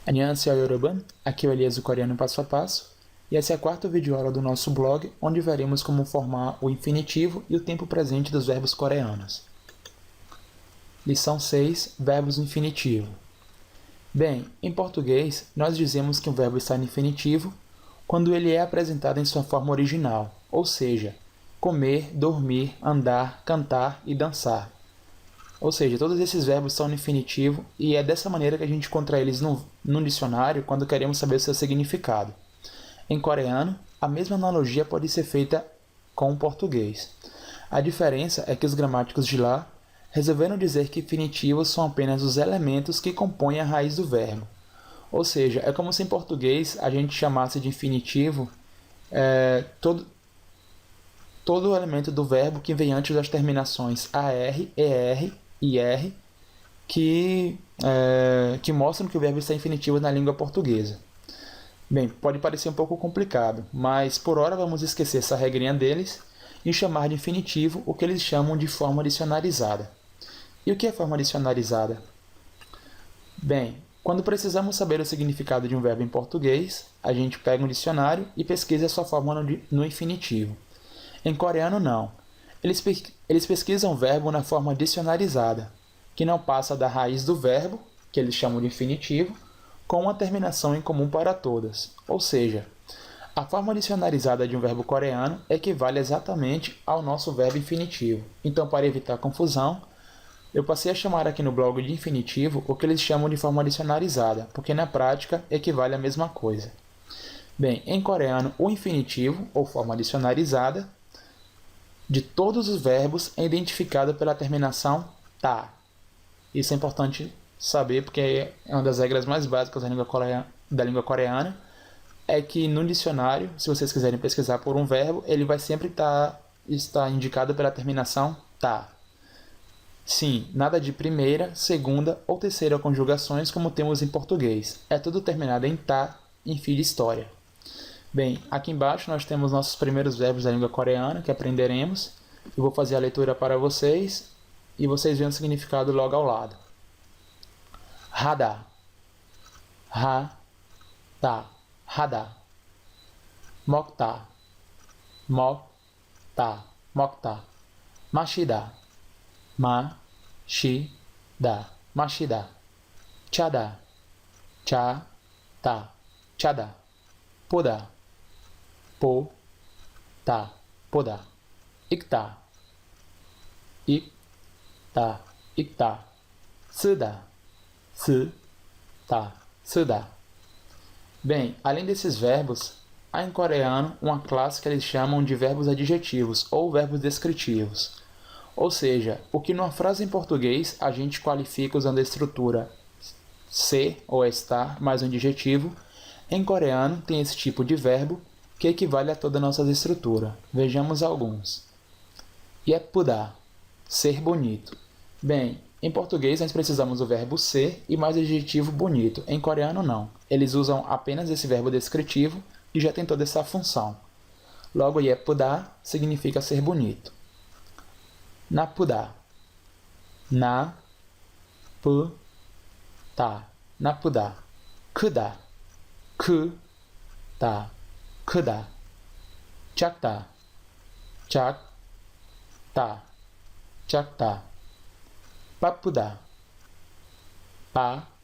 Annyeonghaseyo Yoruban, aqui é o Elias do Coreano Passo a Passo, e essa é a quarta videoaula do nosso blog, onde veremos como formar o infinitivo e o tempo presente dos verbos coreanos. Lição 6, verbos no infinitivo. Bem, em português, nós dizemos que um verbo está no infinitivo quando ele é apresentado em sua forma original, ou seja, comer, dormir, andar, cantar e dançar. Ou seja, todos esses verbos são no infinitivo e é dessa maneira que a gente encontra eles no dicionário quando queremos saber o seu significado. Em coreano, a mesma analogia pode ser feita com o português. A diferença é que os gramáticos de lá resolveram dizer que infinitivos são apenas os elementos que compõem a raiz do verbo. Ou seja, é como se em português a gente chamasse de infinitivo todo o elemento do verbo que vem antes das terminações AR, ER e R que mostram que o verbo está infinitivo na língua portuguesa. Bem, pode parecer um pouco complicado, mas por hora vamos esquecer essa regrinha deles e chamar de infinitivo o que eles chamam de forma dicionarizada. E o que é forma dicionarizada? Bem, quando precisamos saber o significado de um verbo em português, a gente pega um dicionário e pesquisa a sua forma no infinitivo. Em coreano, não. Eles pesquisam o verbo na forma dicionarizada, que não passa da raiz do verbo, que eles chamam de infinitivo, com uma terminação em comum para todas. Ou seja, a forma dicionarizada de um verbo coreano equivale exatamente ao nosso verbo infinitivo. Então, para evitar confusão, eu passei a chamar aqui no blog de infinitivo o que eles chamam de forma dicionarizada, porque na prática equivale à mesma coisa. Bem, em coreano, o infinitivo, ou forma dicionarizada, de todos os verbos é identificado pela terminação ta. Isso é importante saber porque é uma das regras mais básicas da língua coreana, é que no dicionário, se vocês quiserem pesquisar por um verbo, ele vai sempre estar indicado pela terminação ta. Sim, nada de primeira, segunda ou terceira conjugações como temos em português. É tudo terminado em ta, em fim de história. Bem, aqui embaixo nós temos nossos primeiros verbos da língua coreana que aprenderemos. Eu vou fazer a leitura para vocês e vocês veem o significado logo ao lado. Hada, ha-da, hada. Mokta, mok-ta, mokta. Mashida, ma-shi-da, mashida. Chada, cha-ta, chada. Poda, po-ta, poda. Ikta, ik-ta, ikta. Suda, su-ta, suda. Bem, além desses verbos, há em coreano uma classe que eles chamam de verbos adjetivos ou verbos descritivos. Ou seja, o que numa frase em português a gente qualifica usando a estrutura ser ou estar mais um adjetivo, em coreano tem esse tipo de verbo que equivale a toda a nossa estrutura. Vejamos alguns. Yepuda, ser bonito. Bem, em português nós precisamos do verbo ser e mais o adjetivo bonito. Em coreano não. Eles usam apenas esse verbo descritivo e já tem toda essa função. Logo, yepuda significa ser bonito. Napuda, na-pu-ta, napuda. Kuda, ku-ta, kuda. Chakta, chak-ta, chakta. Papuda, pa-pu-da,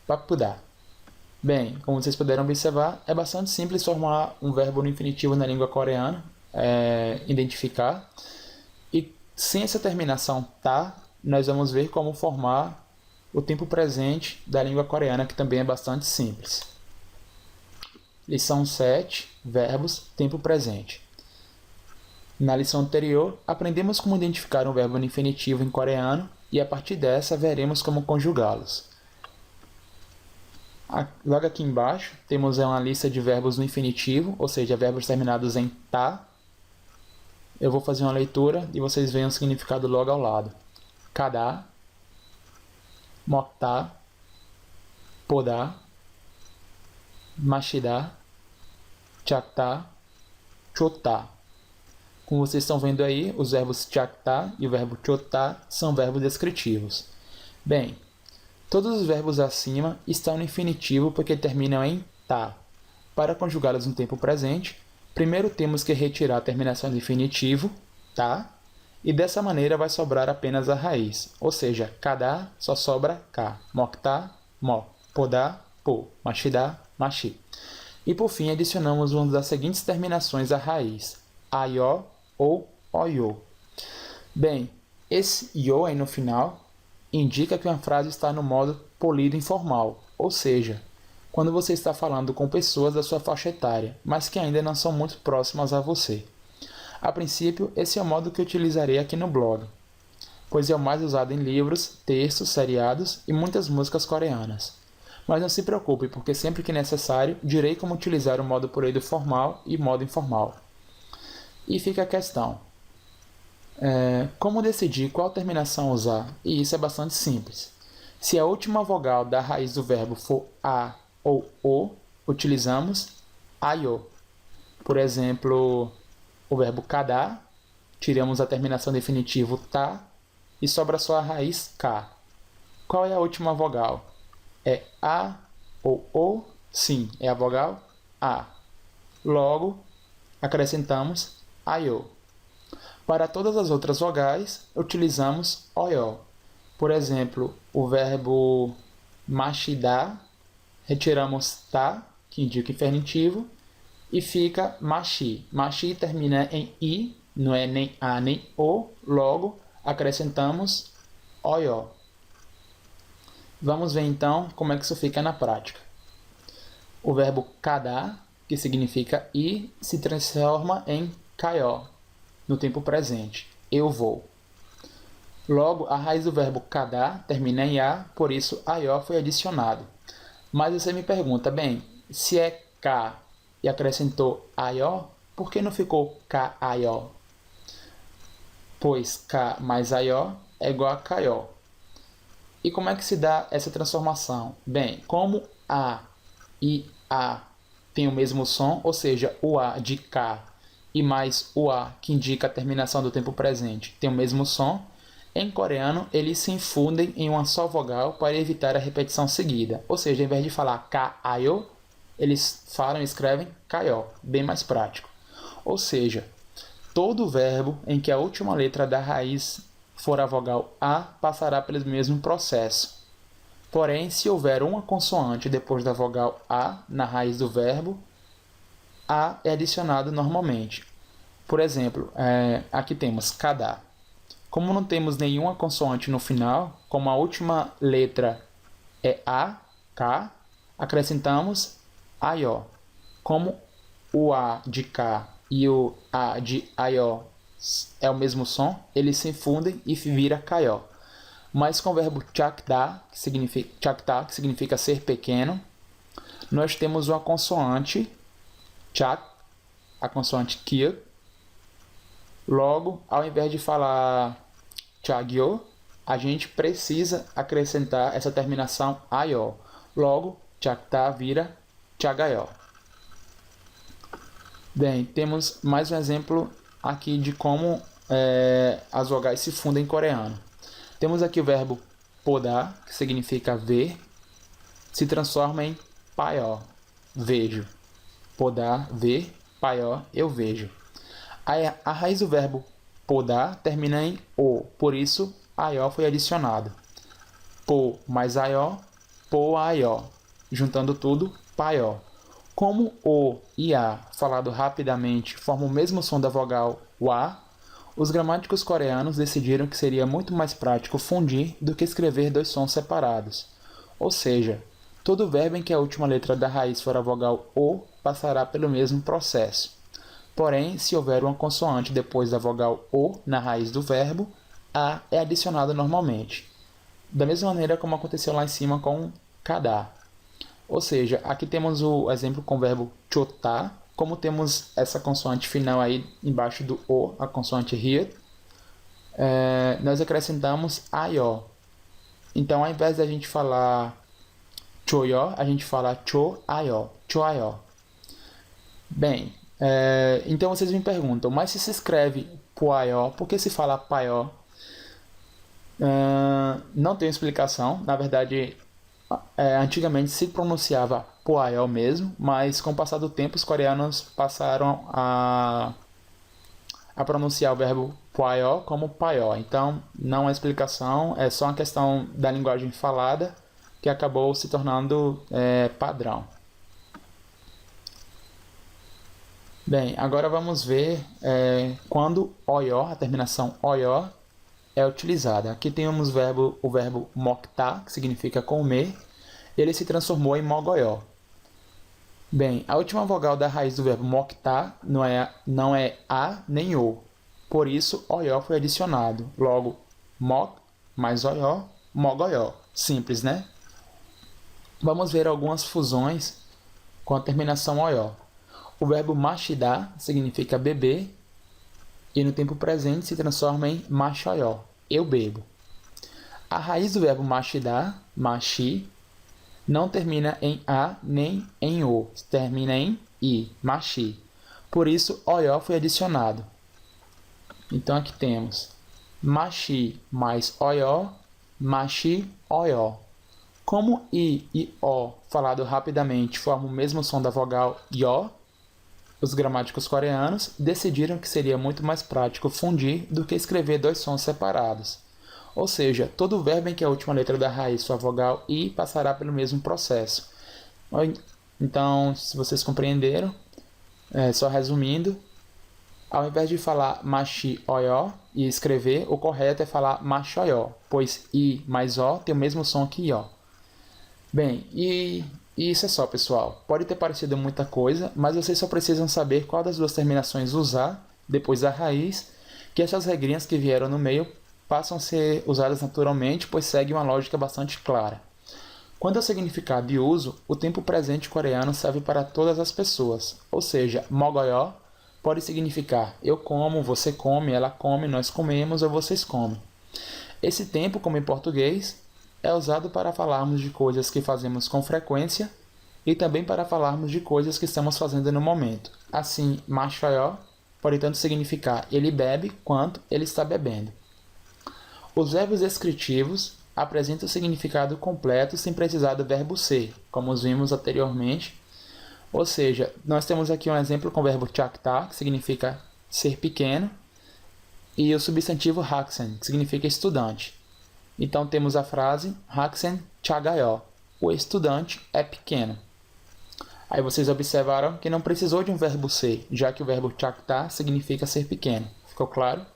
papuda. Bem, como vocês puderam observar, é bastante simples formar um verbo no infinitivo na língua coreana, identificar. E sem essa terminação ta, nós vamos ver como formar o tempo presente da língua coreana, que também é bastante simples. Lição 7, verbos, tempo presente. Na lição anterior, aprendemos como identificar um verbo no infinitivo em coreano e a partir dessa veremos como conjugá-los. Logo aqui embaixo temos uma lista de verbos no infinitivo, ou seja, verbos terminados em ta. Eu vou fazer uma leitura e vocês veem o significado logo ao lado. Kada, mokta, poda, mashida, chakta, chota. Como vocês estão vendo aí, os verbos chakta e o verbo chota são verbos descritivos. Bem, Todos os verbos acima estão no infinitivo porque terminam em tá. Para conjugá-los no tempo presente, primeiro temos que retirar a terminação do infinitivo, tá? E dessa maneira vai sobrar apenas a raiz, ou seja, cadá só sobra cá, moctá, mo, podá, po, machidá, machi. E por fim, adicionamos uma das seguintes terminações à raiz, aió ou oiô. Bem, esse iô aí no final indica que uma frase está no modo polido informal, ou seja, quando você está falando com pessoas da sua faixa etária, mas que ainda não são muito próximas a você. A princípio, esse é o modo que eu utilizarei aqui no blog, pois é o mais usado em livros, textos, seriados e muitas músicas coreanas. Mas não se preocupe, porque sempre que necessário, direi como utilizar o modo polido formal e modo informal. E fica a questão. Como decidir qual terminação usar? E isso é bastante simples. Se a última vogal da raiz do verbo for a ou o, utilizamos aiô. Por exemplo, o verbo cadá, tiramos a terminação definitiva tá e sobra só a raiz cá. Qual é a última vogal? É a ou o? Sim, é a vogal a. Logo, acrescentamos aiô. Para todas as outras vogais, utilizamos oió. Por exemplo, o verbo machidá, retiramos tá, que indica infinitivo, e fica machi. Machi termina em i, não é nem a nem o, logo acrescentamos oió. Vamos ver então como é que isso fica na prática. O verbo cadá, que significa ir, se transforma em caió, no tempo presente. Eu vou. Logo, a raiz do verbo cadá termina em a, por isso aió foi adicionado. Mas você me pergunta, bem, se é cá e acrescentou aió, por que não ficou ca-aió? Pois cá mais aió é igual a caió. E como é que se dá essa transformação? Bem, como a e a têm o mesmo som, ou seja, o a de cá e mais o a, que indica a terminação do tempo presente, tem o mesmo som, em coreano eles se infundem em uma só vogal para evitar a repetição seguida. Ou seja, em vez de falar ka-ayo, eles falam e escrevem kaió, bem mais prático. Ou seja, todo verbo em que a última letra da raiz for a vogal a passará pelo mesmo processo. Porém, se houver uma consoante depois da vogal a na raiz do verbo, a é adicionado normalmente. Por exemplo, aqui temos cadá. Como não temos nenhuma consoante no final, como a última letra é a, k, acrescentamos aió. Como o a de k e o a de aió é o mesmo som, eles se fundem e vira kaió. Mas com o verbo chakda, que significa ser pequeno, nós temos uma consoante chak, a consoante kia. Logo, ao invés de falar chagyo, a gente precisa acrescentar essa terminação aió. Logo, chakta vira chagaió. Bem, temos mais um exemplo aqui de como as vogais se fundem em coreano. Temos aqui o verbo podar, que significa ver, se transforma em paió, vejo. Podar, ver, paió, eu vejo. A raiz do verbo podar termina em o, por isso aió foi adicionado. Po mais aió, poaió. Juntando tudo, paió. Como o e a, falado rapidamente, formam o mesmo som da vogal wa, os gramáticos coreanos decidiram que seria muito mais prático fundir do que escrever dois sons separados. Ou seja, todo verbo em que a última letra da raiz for a vogal o passará pelo mesmo processo. Porém, se houver uma consoante depois da vogal o na raiz do verbo, a é adicionada normalmente. Da mesma maneira como aconteceu lá em cima com cadá. Ou seja, aqui temos o exemplo com o verbo chotá, como temos essa consoante final aí embaixo do o, a consoante rir, nós acrescentamos aió. Então, ao invés de a gente falar choió, a gente fala choaió, choaió. Bem, então vocês me perguntam, mas se escreve poaió, por que se fala paió? Não tem explicação. Na verdade, Antigamente se pronunciava poayo mesmo, mas com o passar do tempo os coreanos passaram a pronunciar o verbo poayo como paió. Então não é explicação, é só uma questão da linguagem falada que acabou se tornando padrão. Bem, agora vamos ver quando oyo, a terminação oyo, é utilizada. Aqui temos o verbo mokta, que significa comer, e ele se transformou em mogoyo. Bem, a última vogal da raiz do verbo mokta não é a nem o. Por isso, oyo foi adicionado. Logo, mok mais oyo, mogoyo. Simples, né? Vamos ver algumas fusões com a terminação oyo. O verbo mashida significa beber e no tempo presente se transforma em mashoyo, eu bebo. A raiz do verbo mashida, mashi, não termina em a nem em o, termina em i, mashi. Por isso, oyo foi adicionado. Então aqui temos mashi mais oyo, mashi oyo. Como i e o, falado rapidamente, formam o mesmo som da vogal yo, os gramáticos coreanos decidiram que seria muito mais prático fundir do que escrever dois sons separados. Ou seja, todo verbo em que a última letra da raiz for a vogal i passará pelo mesmo processo. Então, se vocês compreenderam, só resumindo, ao invés de falar mashi oyo e escrever, o correto é falar mashoyo, pois i mais o tem o mesmo som que yo. Bem, e isso é só, pessoal. Pode ter parecido muita coisa, mas vocês só precisam saber qual das duas terminações usar depois da raiz, que essas regrinhas que vieram no meio passam a ser usadas naturalmente, pois seguem uma lógica bastante clara. Quanto ao significado e uso, o tempo presente coreano serve para todas as pessoas, ou seja, mogoyo pode significar eu como, você come, ela come, nós comemos ou vocês comem. Esse tempo, como em português, é usado para falarmos de coisas que fazemos com frequência e também para falarmos de coisas que estamos fazendo no momento. Assim, mashoyo pode tanto significar ele bebe quanto ele está bebendo. Os verbos descritivos apresentam o significado completo sem precisar do verbo ser, como os vimos anteriormente. Ou seja, nós temos aqui um exemplo com o verbo chakta, que significa ser pequeno, e o substantivo haksen, que significa estudante. Então temos a frase haksen chagayo, o estudante é pequeno. Aí vocês observaram que não precisou de um verbo ser, já que o verbo chakta significa ser pequeno. Ficou claro?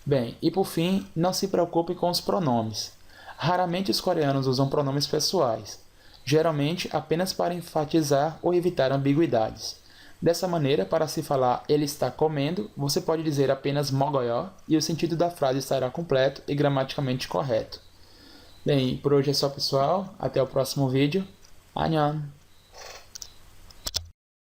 Bem, e por fim, não se preocupe com os pronomes. Raramente os coreanos usam pronomes pessoais, geralmente apenas para enfatizar ou evitar ambiguidades. Dessa maneira, para se falar ele está comendo, você pode dizer apenas mogoyo e o sentido da frase estará completo e gramaticalmente correto. Bem, por hoje é só, pessoal. Até o próximo vídeo. Annyeong!